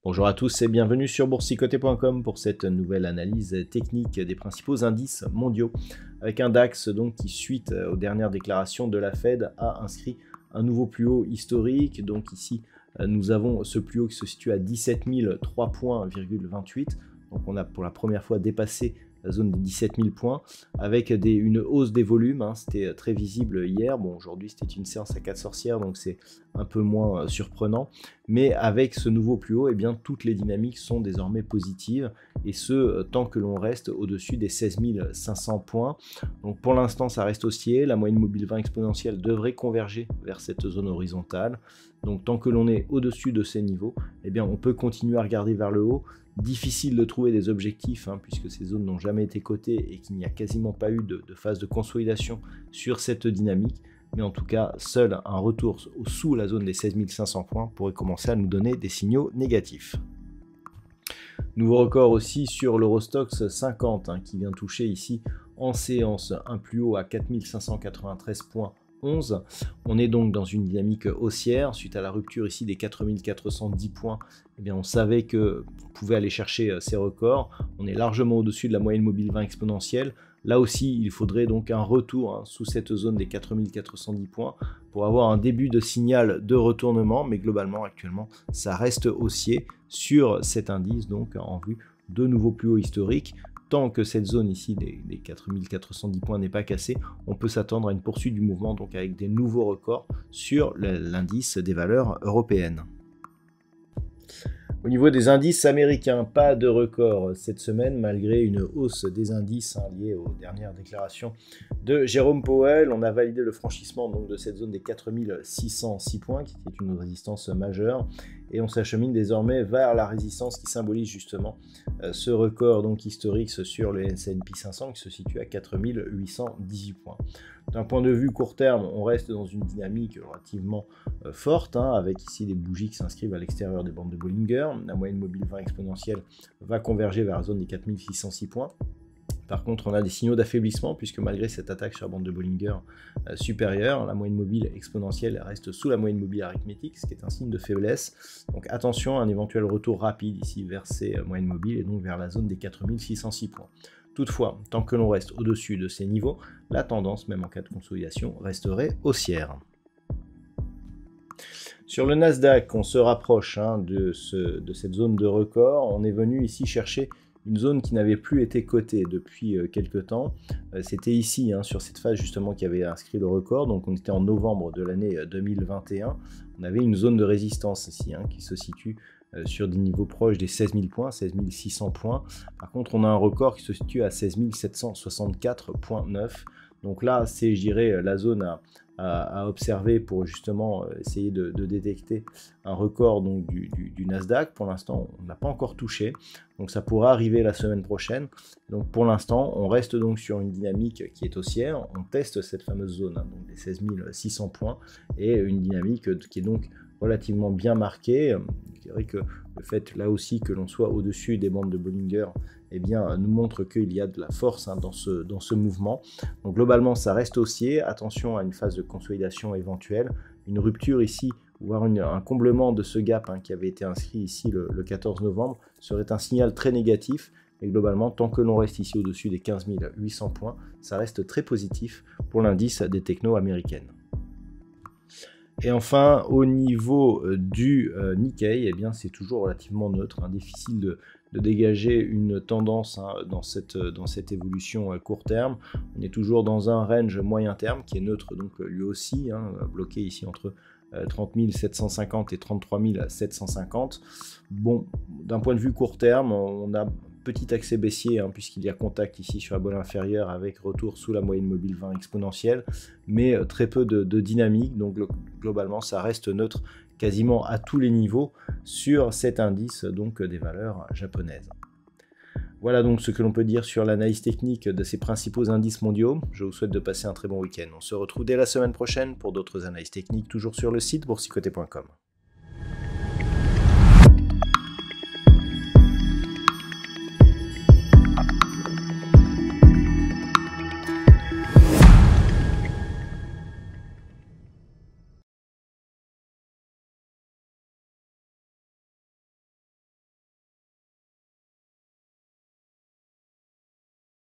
Bonjour à tous et bienvenue sur boursicoté.com pour cette nouvelle analyse technique des principaux indices mondiaux avec un DAX donc qui, suite aux dernières déclarations de la Fed, a inscrit un nouveau plus haut historique. Donc ici nous avons ce plus haut qui se situe à 17 003 points,28. Donc on a pour la première fois dépassé la zone des 17 000 points avec une hausse des volumes, hein. C'était très visible hier. Bon, aujourd'hui c'était une séance à 4 sorcières, donc c'est un peu moins surprenant, mais avec ce nouveau plus haut, eh bien, toutes les dynamiques sont désormais positives, et ce tant que l'on reste au-dessus des 16 500 points. Donc pour l'instant ça reste haussier, la moyenne mobile 20 exponentielle devrait converger vers cette zone horizontale. Donc tant que l'on est au-dessus de ces niveaux, eh bien, on peut continuer à regarder vers le haut. Difficile de trouver des objectifs, hein, puisque ces zones n'ont jamais été cotées et qu'il n'y a quasiment pas eu de phase de consolidation sur cette dynamique. Mais en tout cas, seul un retour sous la zone des 16 500 points pourrait commencer à nous donner des signaux négatifs. Nouveau record aussi sur l'Eurostoxx 50, hein, qui vient toucher ici en séance un plus haut à 4 593,11. On est donc dans une dynamique haussière suite à la rupture ici des 4410 points. Eh bien, on savait que on pouvait aller chercher ces records. On est largement au-dessus de la moyenne mobile 20 exponentielle. Là aussi, il faudrait donc un retour, hein, sous cette zone des 4410 points pour avoir un début de signal de retournement. Mais globalement, actuellement, ça reste haussier sur cet indice, donc en vue de nouveaux plus hauts historiques. Tant que cette zone ici des 4410 points n'est pas cassée, on peut s'attendre à une poursuite du mouvement, donc avec des nouveaux records sur l'indice des valeurs européennes. Au niveau des indices américains, pas de record cette semaine malgré une hausse des indices, hein, liée aux dernières déclarations de Jérôme Powell. On a validé le franchissement donc de cette zone des 4606 points qui était une résistance majeure, et on s'achemine désormais vers la résistance qui symbolise justement ce record donc historique sur le S&P 500 qui se situe à 4818 points. D'un point de vue court terme, on reste dans une dynamique relativement forte, hein, avec ici des bougies qui s'inscrivent à l'extérieur des bandes de Bollinger. La moyenne mobile 20 exponentielle va converger vers la zone des 4606 points. Par contre, on a des signaux d'affaiblissement puisque malgré cette attaque sur la bande de Bollinger supérieure, la moyenne mobile exponentielle reste sous la moyenne mobile arithmétique, ce qui est un signe de faiblesse. Donc attention à un éventuel retour rapide ici vers ces moyennes mobiles et donc vers la zone des 4606 points. Toutefois, tant que l'on reste au-dessus de ces niveaux, la tendance, même en cas de consolidation, resterait haussière. Sur le Nasdaq, on se rapproche, hein, de cette zone de record. On est venu ici chercher une zone qui n'avait plus été cotée depuis quelques temps. C'était ici, hein, sur cette phase justement qui avait inscrit le record. Donc on était en novembre de l'année 2021. On avait une zone de résistance ici, hein, qui se situe sur des niveaux proches des 16 000 points, 16 600 points. Par contre, on a un record qui se situe à 16 764,9. Donc là, c'est, je dirais, la zone à observer pour justement essayer de détecter un record donc, du Nasdaq. Pour l'instant, on n'a pas encore touché. Donc ça pourra arriver la semaine prochaine. Donc pour l'instant, on reste donc sur une dynamique qui est haussière. On teste cette fameuse zone, hein, donc des 16 600 points, et une dynamique qui est donc relativement bien marquée. Je dirais que le fait là aussi que l'on soit au-dessus des bandes de Bollinger, eh bien, nous montre qu'il y a de la force, hein, dans ce mouvement. Donc globalement, ça reste haussier. Attention à une phase de consolidation éventuelle. Une rupture ici, voire un comblement de ce gap, hein, qui avait été inscrit ici le 14 novembre, serait un signal très négatif. Et globalement, tant que l'on reste ici au-dessus des 15 800 points, ça reste très positif pour l'indice des technos américaines. Et enfin, au niveau du Nikkei, eh bien, c'est toujours relativement neutre, hein, difficile de dégager une tendance, hein, dans cette évolution court terme. On est toujours dans un range moyen terme qui est neutre, donc lui aussi, hein, bloqué ici entre 30 750 et 33 750. Bon, d'un point de vue court terme, on a petit accès baissier, hein, puisqu'il y a contact ici sur la bolle inférieure avec retour sous la moyenne mobile 20 exponentielle, mais très peu de dynamique. Donc globalement, ça reste neutre quasiment à tous les niveaux sur cet indice donc des valeurs japonaises. Voilà donc ce que l'on peut dire sur l'analyse technique de ces principaux indices mondiaux. Je vous souhaite de passer un très bon week-end. On se retrouve dès la semaine prochaine pour d'autres analyses techniques, toujours sur le site boursicoté.com.